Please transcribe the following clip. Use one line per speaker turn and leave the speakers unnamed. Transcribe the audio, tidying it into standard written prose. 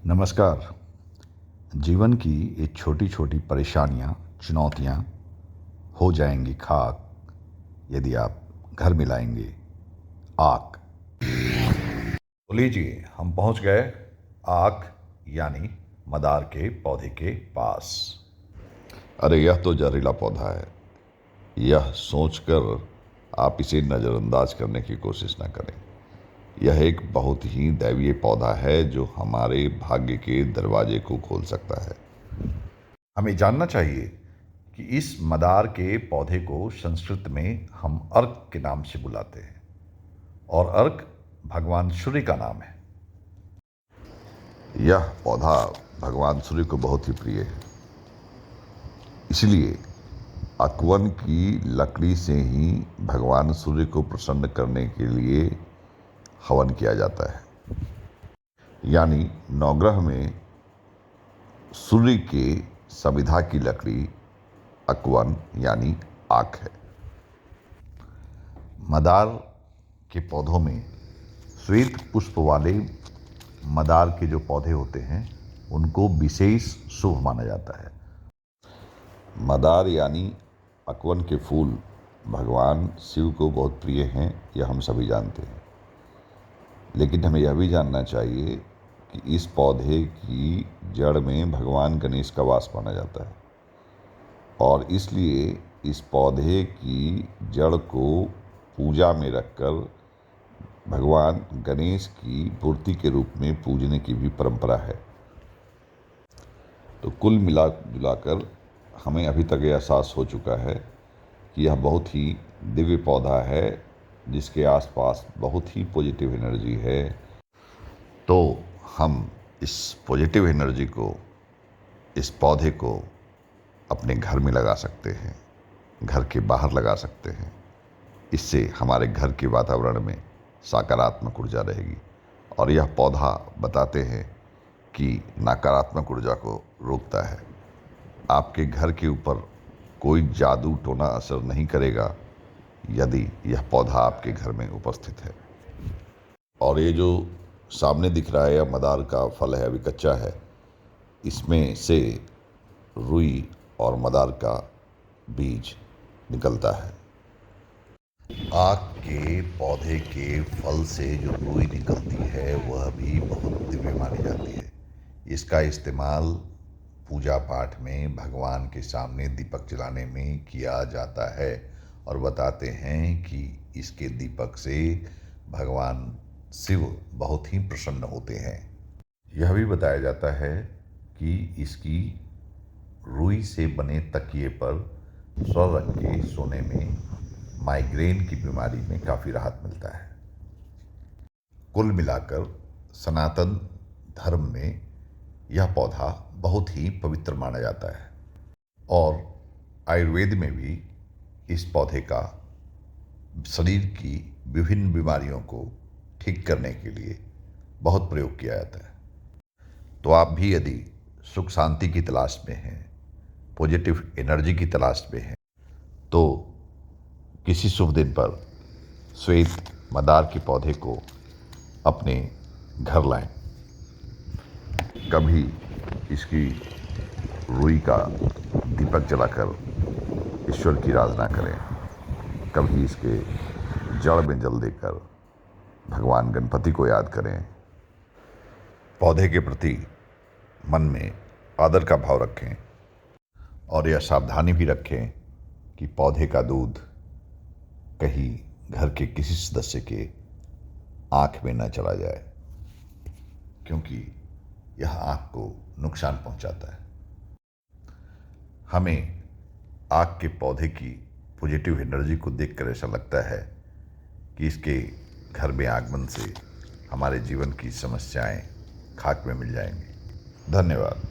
नमस्कार। जीवन की ये छोटी छोटी परेशानियां, चुनौतियां हो जाएंगी खाक यदि आप घर मिलाएंगे आक। तो लीजिए, हम पहुंच गए आक यानी मदार के पौधे के पास। अरे यह तो जहरीला पौधा है, यह सोचकर आप इसे नज़रअंदाज करने की कोशिश न करें। यह एक बहुत ही दैवीय पौधा है जो हमारे भाग्य के दरवाजे को खोल सकता है। हमें जानना चाहिए कि इस मदार के पौधे को संस्कृत में हम अर्क के नाम से बुलाते हैं और अर्क भगवान सूर्य का नाम है। यह पौधा भगवान सूर्य को बहुत ही प्रिय है, इसलिए अकवन की लकड़ी से ही भगवान सूर्य को प्रसन्न करने के लिए हवन किया जाता है। यानी नवग्रह में सूर्य के समिधा की लकड़ी अकवन यानी आक है। मदार के पौधों में श्वेत पुष्प वाले मदार के जो पौधे होते हैं उनको विशेष शुभ माना जाता है। मदार यानी अकवन के फूल भगवान शिव को बहुत प्रिय हैं, यह हम सभी जानते हैं। लेकिन हमें यह भी जानना चाहिए कि इस पौधे की जड़ में भगवान गणेश का वास माना जाता है और इसलिए इस पौधे की जड़ को पूजा में रखकर भगवान गणेश की मूर्ति के रूप में पूजने की भी परंपरा है। तो कुल मिला जुलाकर हमें अभी तक यह एहसास हो चुका है कि यह बहुत ही दिव्य पौधा है जिसके आसपास बहुत ही पॉजिटिव एनर्जी है। तो हम इस पॉजिटिव एनर्जी को, इस पौधे को अपने घर में लगा सकते हैं, घर के बाहर लगा सकते हैं। इससे हमारे घर के वातावरण में सकारात्मक ऊर्जा रहेगी और यह पौधा बताते हैं कि नकारात्मक ऊर्जा को रोकता है। आपके घर के ऊपर कोई जादू टोना असर नहीं करेगा यदि यह पौधा आपके घर में उपस्थित है। और ये जो सामने दिख रहा है यह मदार का फल है, अभी कच्चा है। इसमें से रुई और मदार का बीज निकलता है। आक के पौधे के फल से जो रुई निकलती है वह भी बहुत दिव्य मानी जाती है। इसका इस्तेमाल पूजा पाठ में भगवान के सामने दीपक जलाने में किया जाता है और बताते हैं कि इसके दीपक से भगवान शिव बहुत ही प्रसन्न होते हैं। यह भी बताया जाता है कि इसकी रुई से बने तकिए पर स्वर्ण रंग के सोने में माइग्रेन की बीमारी में काफ़ी राहत मिलता है। कुल मिलाकर सनातन धर्म में यह पौधा बहुत ही पवित्र माना जाता है और आयुर्वेद में भी इस पौधे का शरीर की विभिन्न बीमारियों को ठीक करने के लिए बहुत प्रयोग किया जाता है। तो आप भी यदि सुख शांति की तलाश में हैं, पॉजिटिव एनर्जी की तलाश में हैं, तो किसी शुभ दिन पर श्वेत मदार के पौधे को अपने घर लाएं। कभी इसकी रुई का दीपक जलाकर ईश्वर की आराधना करें, कभी इसके जड़ में जल देकर भगवान गणपति को याद करें। पौधे के प्रति मन में आदर का भाव रखें और यह सावधानी भी रखें कि पौधे का दूध कहीं घर के किसी सदस्य के आँख में न चला जाए, क्योंकि यह आँख को नुकसान पहुंचाता है। हमें आक के पौधे की पॉजिटिव एनर्जी को देखकर ऐसा लगता है कि इसके घर में आगमन से हमारे जीवन की समस्याएं खाक में मिल जाएंगी। धन्यवाद।